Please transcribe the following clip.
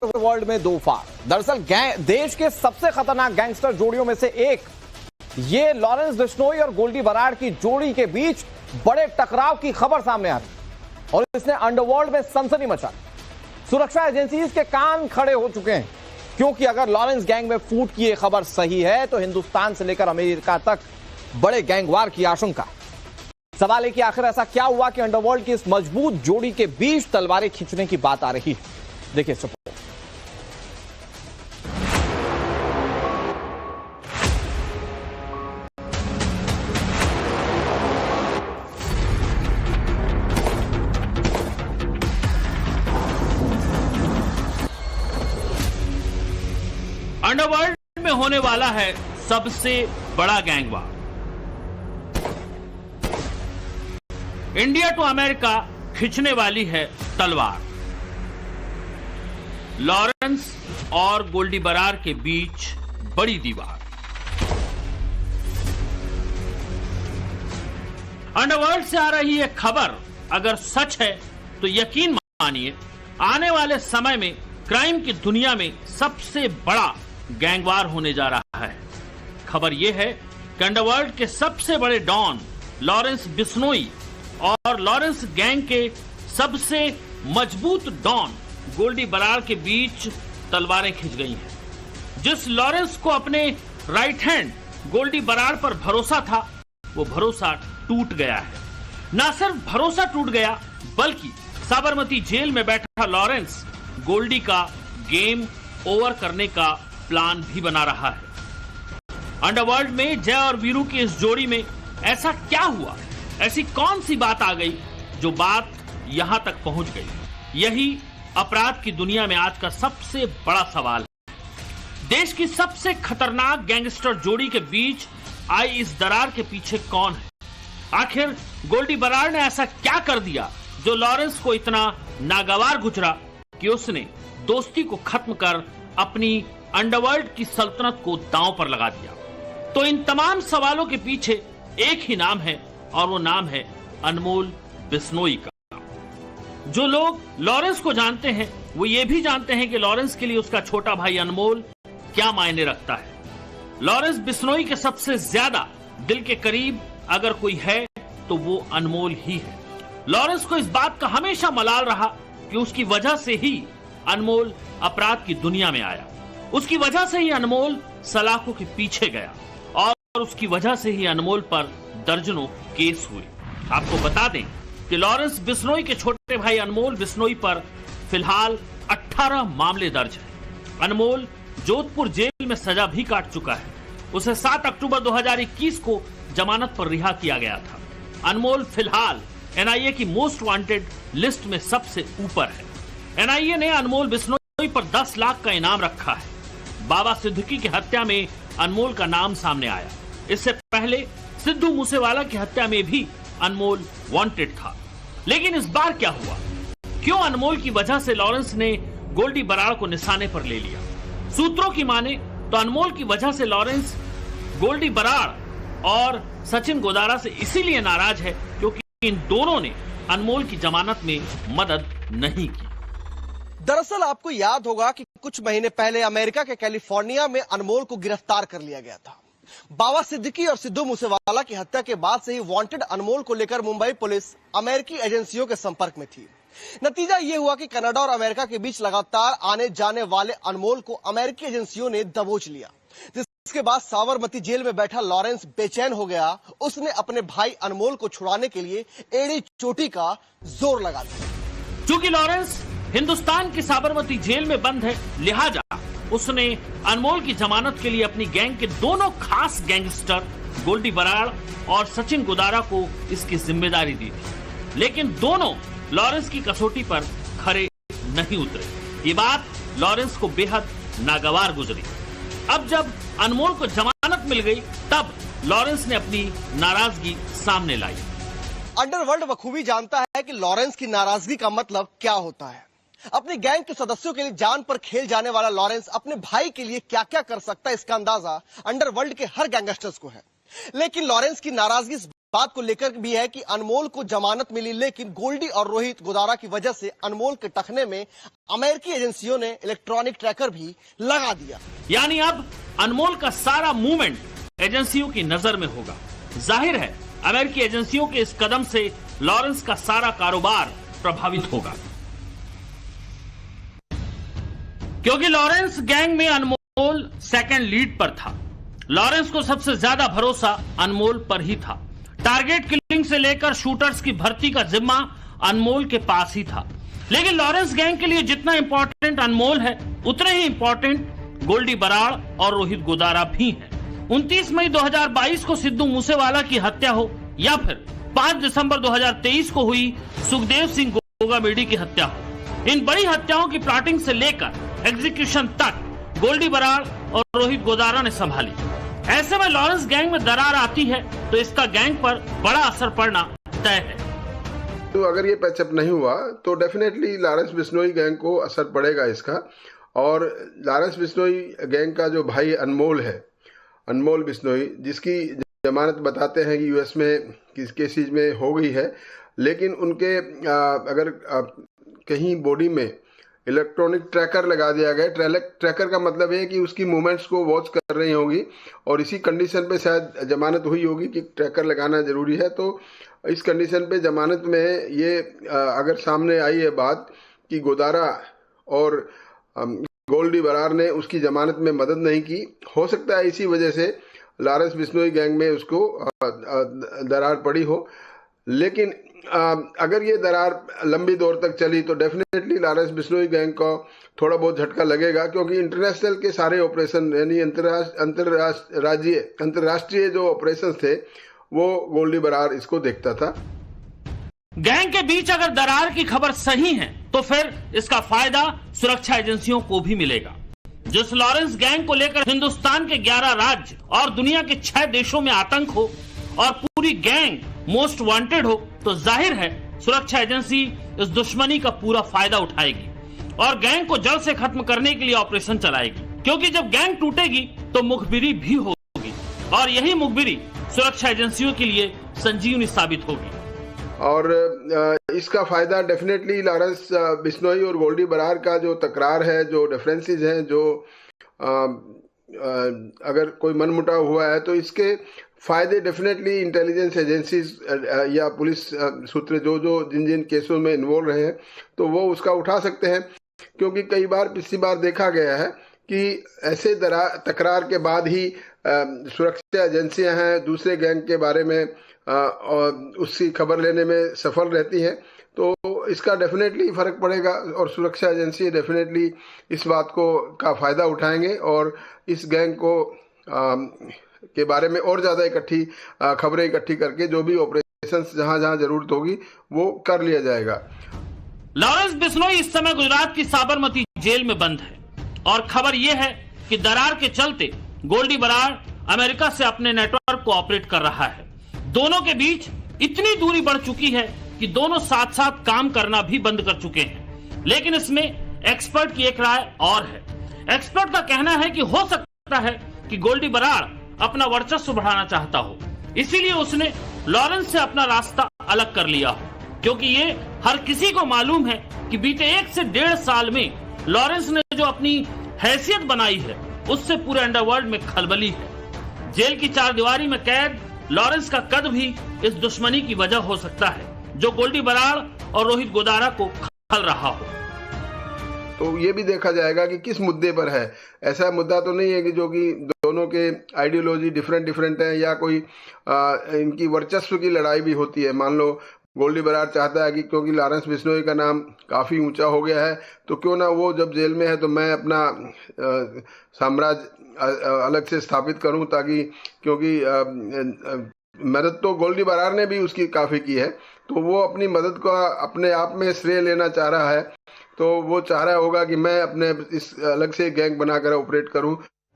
World में दो फाड़। दरअसल देश के सबसे खतरनाक गैंगस्टर जोड़ियों में से एक ये लॉरेंस बिश्नोई और गोल्डी बराड़ की जोड़ी के बीच बड़े टकराव की खबर सामने आ रही और इसने अंडरवर्ल्ड में सनसनी मचा। सुरक्षा एजेंसीज के कान खड़े हो चुके हैं क्योंकि अगर लॉरेंस गैंग में फूट की यह खबर सही है तो हिंदुस्तान से लेकर अमेरिका तक बड़े गैंगवार की आशंका। सवाल है कि आखिर ऐसा क्या हुआ कि अंडरवर्ल्ड की इस मजबूत जोड़ी के बीच तलवारें खींचने की बात आ रही है। देखिए सपोर्ट। अंडरवर्ल्ड में होने वाला है सबसे बड़ा गैंगवार। इंडिया टू अमेरिका खींचने वाली है तलवार। लॉरेंस और गोल्डी बराड़ के बीच बड़ी दीवार। अंडरवर्ल्ड से आ रही यह खबर अगर सच है तो यकीन मानिए आने वाले समय में क्राइम की दुनिया में सबसे बड़ा गैंगवार होने जा रहा है। खबर यह है कि अंडरवर्ल्ड के सबसे बड़े डॉन लॉरेंस बिश्नोई और लॉरेंस गैंग के सबसे मजबूत डॉन गोल्डी बराड़ के बीच तलवारें खिंच गई हैं। जिस लॉरेंस को अपने राइट हैंड गोल्डी बराड़ पर भरोसा था वो भरोसा टूट गया है। न सिर्फ भरोसा टूट गया बल्कि साबरमती जेल में बैठा लॉरेंस गोल्डी का गेम ओवर करने का प्लान भी बना रहा है। अंडरवर्ल्ड में जय और वीरू की इस जोड़ी में ऐसा क्या हुआ, ऐसी कौन सी बात आ गई जो बात यहां तक पहुंच गई। यही अपराध की दुनिया में आज का सबसे बड़ा सवाल है। देश की सबसे खतरनाक गैंगस्टर जोड़ी के बीच आई इस दरार के पीछे कौन है। आखिर गोल्डी बराड़ ने ऐसा क्या कर दिया जो लॉरेंस को इतना नागवार गुजरा कि उसने दोस्ती को खत्म कर अपनी अंडरवर्ल्ड की सल्तनत को दांव पर लगा दिया। तो इन तमाम सवालों के पीछे एक ही नाम है और वो नाम है अनमोल बिश्नोई का। जो लोग लॉरेंस को जानते हैं वो ये भी जानते हैं कि लॉरेंस के लिए उसका छोटा भाई अनमोल क्या मायने रखता है। लॉरेंस बिश्नोई के सबसे ज्यादा दिल के करीब अगर कोई है तो वो अनमोल ही है। लॉरेंस को इस बात का हमेशा मलाल रहा कि उसकी वजह से ही अनमोल अपराध की दुनिया में आया, उसकी वजह से ही अनमोल सलाखों के पीछे गया और उसकी वजह से ही अनमोल पर दर्जनों केस हुए। आपको बता दें कि लॉरेंस बिश्नोई के छोटे भाई अनमोल बिश्नोई पर फिलहाल 18 मामले दर्ज हैं। अनमोल जोधपुर जेल में सजा भी काट चुका है। उसे 7 अक्टूबर 2021 को जमानत पर रिहा किया गया था। अनमोल फिलहाल एनआईए की मोस्ट वांटेड लिस्ट में सबसे ऊपर है। एनआईए ने अनमोल बिश्नोई पर 10 लाख का इनाम रखा है। बाबा सिद्दीकी की हत्या में अनमोल का नाम सामने आया। इससे पहले सिद्धू मूसेवाला की हत्या में भी अनमोल वांटेड था। लेकिन इस बार क्या हुआ, क्यों अनमोल की वजह से लॉरेंस ने गोल्डी बराड़ को निशाने पर ले लिया। सूत्रों की माने तो अनमोल की वजह से लॉरेंस गोल्डी बराड़ और सचिन गोदारा से इसीलिए नाराज है क्योंकि इन दोनों ने अनमोल की जमानत में मदद नहीं की। दरअसल आपको याद होगा कि कुछ महीने पहले अमेरिका के कैलिफोर्निया में अनमोल को गिरफ्तार कर लिया गया था। बाबा सिद्दीकी और सिद्धू मूसेवाला की हत्या के बाद से ही वांटेड अनमोल को लेकर मुंबई पुलिस अमेरिकी एजेंसियों के संपर्क में थी। नतीजा ये हुआ कि कनाडा और अमेरिका के बीच लगातार आने जाने वाले अनमोल को अमेरिकी एजेंसियों ने दबोच लिया। जिसके बाद साबरमती जेल में बैठा लॉरेंस बेचैन हो गया। उसने अपने भाई अनमोल को छुड़ाने के लिए एड़ी चोटी का जोर लगा दिया। चूंकि लॉरेंस हिंदुस्तान की साबरमती जेल में बंद है, लिहाजा उसने अनमोल की जमानत के लिए अपनी गैंग के दोनों खास गैंगस्टर गोल्डी बराड़ और सचिन गोदारा को इसकी जिम्मेदारी दी थी। लेकिन दोनों लॉरेंस की कसौटी पर खरे नहीं उतरे। ये बात लॉरेंस को बेहद नागवार गुजरी। अब जब अनमोल को जमानत मिल गई तब लॉरेंस ने अपनी नाराजगी सामने लाई। अंडरवर्ल्ड बखूबी जानता है कि लॉरेंस की नाराजगी का मतलब क्या होता है। अपने गैंग के सदस्यों के लिए जान पर खेल जाने वाला लॉरेंस अपने भाई के लिए क्या क्या कर सकता है इसका अंदाजा अंडरवर्ल्ड के हर गैंगस्टर्स को है। लेकिन लॉरेंस की नाराजगी बात को लेकर भी है कि अनमोल को जमानत मिली, लेकिन गोल्डी और रोहित गोदारा की वजह से अनमोल के टखने में अमेरिकी एजेंसियों ने इलेक्ट्रॉनिक ट्रैकर भी लगा दिया। यानी अब अनमोल का सारा मूवमेंट एजेंसियों की नजर में होगा। जाहिर है अमेरिकी एजेंसियों के इस कदम से लॉरेंस का सारा कारोबार प्रभावित होगा, क्योंकि लॉरेंस गैंग में अनमोल सेकंड लीड पर था। लॉरेंस को सबसे ज्यादा भरोसा अनमोल पर ही था। टारगेट किलिंग से लेकर शूटर्स की भर्ती का जिम्मा अनमोल के पास ही था। लेकिन लॉरेंस गैंग के लिए जितना इंपॉर्टेंट अनमोल है, उतने ही इंपॉर्टेंट गोल्डी बराड़ और रोहित गोदारा भी हैं। 29 मई 2022 को सिद्धू मूसेवाला की हत्या हो या फिर 5 दिसंबर 2023 को हुई सुखदेव सिंह गोगामेडी की हत्या हो, इन बड़ी हत्याओं की प्लॉटिंग से लेकर एग्जीक्यूशन तक गोल्डी बराड़ और रोहित गोदारा ने संभाली। ऐसे में लॉरेंस गैंग में दरार आती है तो इसका गैंग पर बड़ा असर पड़ना तय है। तो अगर ये पैचअप नहीं हुआ तो डेफिनेटली लॉरेंस बिश्नोई गैंग को असर पड़ेगा इसका। और लॉरेंस बिश्नोई गैंग का जो भाई अनमोल है, अनमोल बिश्नोई, जिसकी जमानत बताते हैं कि यूएस में किस केसेज में हो गई है, लेकिन उनके अगर कहीं बॉडी में इलेक्ट्रॉनिक ट्रैकर लगा दिया गया। ट्रैकर का मतलब है कि उसकी मूवमेंट्स को वॉच कर रही होगी और इसी कंडीशन पे शायद जमानत हुई होगी कि ट्रैकर लगाना जरूरी है। तो इस कंडीशन पे जमानत में ये अगर सामने आई है बात कि गोदारा और गोल्डी बराड़ ने उसकी जमानत में मदद नहीं की, हो सकता है इसी वजह से लॉरेंस बिश्नोई गैंग में उसको दरार पड़ी हो। लेकिन अगर ये दरार लंबी दौर तक चली तो डेफिनेटली लॉरेंस बिश्नोई गैंग को थोड़ा बहुत झटका लगेगा, क्योंकि इंटरनेशनल के सारे ऑपरेशन यानी अंतरराष्ट्रीय जो ऑपरेशन थे वो गोल्डी बराड़ इसको देखता था। गैंग के बीच अगर दरार की खबर सही है तो फिर इसका फायदा सुरक्षा एजेंसियों को भी मिलेगा। जिस लॉरेंस गैंग को लेकर हिंदुस्तान के 11 राज्य और दुनिया के 6 देशों में आतंक हो और पूरी गैंग मोस्ट वांटेड हो, तो जाहिर है सुरक्षा एजेंसी इस दुश्मनी का पूरा फायदा उठाएगी और गैंग को जड़ से खत्म करने के लिए ऑपरेशन चलाएगी। क्योंकि जब गैंग टूटेगी तो मुखबिरी भी होगी और यही मुखबिरी सुरक्षा एजेंसियों के लिए संजीवनी साबित होगी। और इसका फायदा डेफिनेटली लॉरेंस बिश्नोई और गोल्डी बराड़ का जो तकरार है, जो डिफरेंसेस हैं, जो अगर कोई मनमुटाव हुआ है तो इसके फायदे डेफिनेटली इंटेलिजेंस एजेंसीज या पुलिस सूत्र जिन केसों में इन्वॉल्व रहे हैं तो वो उसका उठा सकते हैं। क्योंकि कई बार पिछली बार देखा गया है कि ऐसे तकरार के बाद ही सुरक्षा एजेंसियां हैं दूसरे गैंग के बारे में और उसकी खबर लेने में सफल रहती हैं। तो इसका डेफिनेटली फर्क पड़ेगा और सुरक्षा एजेंसी डेफिनेटली इस बात को का फायदा उठाएंगे और इस गैंग को के बारे में और ज्यादा खबरें इकट्ठी करके जो भी ऑपरेशन जहां जहां जरूरत होगी वो कर लिया जाएगा। लॉरेंस बिश्नोई इस समय गुजरात की साबरमती जेल में बंद है और खबर यह है कि दरार के चलते गोल्डी बराड़ अमेरिका से अपने नेटवर्क को ऑपरेट कर रहा है। दोनों के बीच इतनी दूरी बढ़ चुकी है कि दोनों साथ साथ काम करना भी बंद कर चुके हैं। लेकिन इसमें एक्सपर्ट की एक राय और है। एक्सपर्ट का कहना है कि हो सकता है कि गोल्डी बराड़ अपना वर्चस्व बढ़ाना चाहता हो, इसीलिए उसने लॉरेंस से अपना रास्ता अलग कर लिया हो। क्योंकि ये हर किसी को मालूम है कि बीते 1 से 1.5 साल में लॉरेंस ने जो अपनी हैसियत बनाई है उससे पूरे अंडरवर्ल्ड में खलबली है। जेल की 4 दीवारी में कैद लॉरेंस का कद भी इस दुश्मनी की वजह हो सकता है जो गोल्डी बराड़ और रोहित गोदारा को खल रहा हो। तो ये भी देखा जाएगा कि किस मुद्दे पर है। ऐसा मुद्दा तो नहीं है कि जो कि दोनों के आइडियोलॉजी डिफरेंट है या कोई इनकी वर्चस्व की लड़ाई भी होती है। मान लो गोल्डी बराड़ चाहता है कि क्योंकि लॉरेंस बिश्नोई का नाम काफी ऊंचा हो गया है तो क्यों ना वो जब जेल में है तो मैं अपना साम्राज्य अलग से स्थापित करूं, ताकि क्योंकि मदद तो गोल्डी बराड़ ने भी उसकी काफी की है तो वो अपनी मदद का अपने आप में श्रेय लेना चाह रहा है। तो वो चाह रहा होगा कि मैं अपने इस अलग से गैंग बनाकर ऑपरेट करूं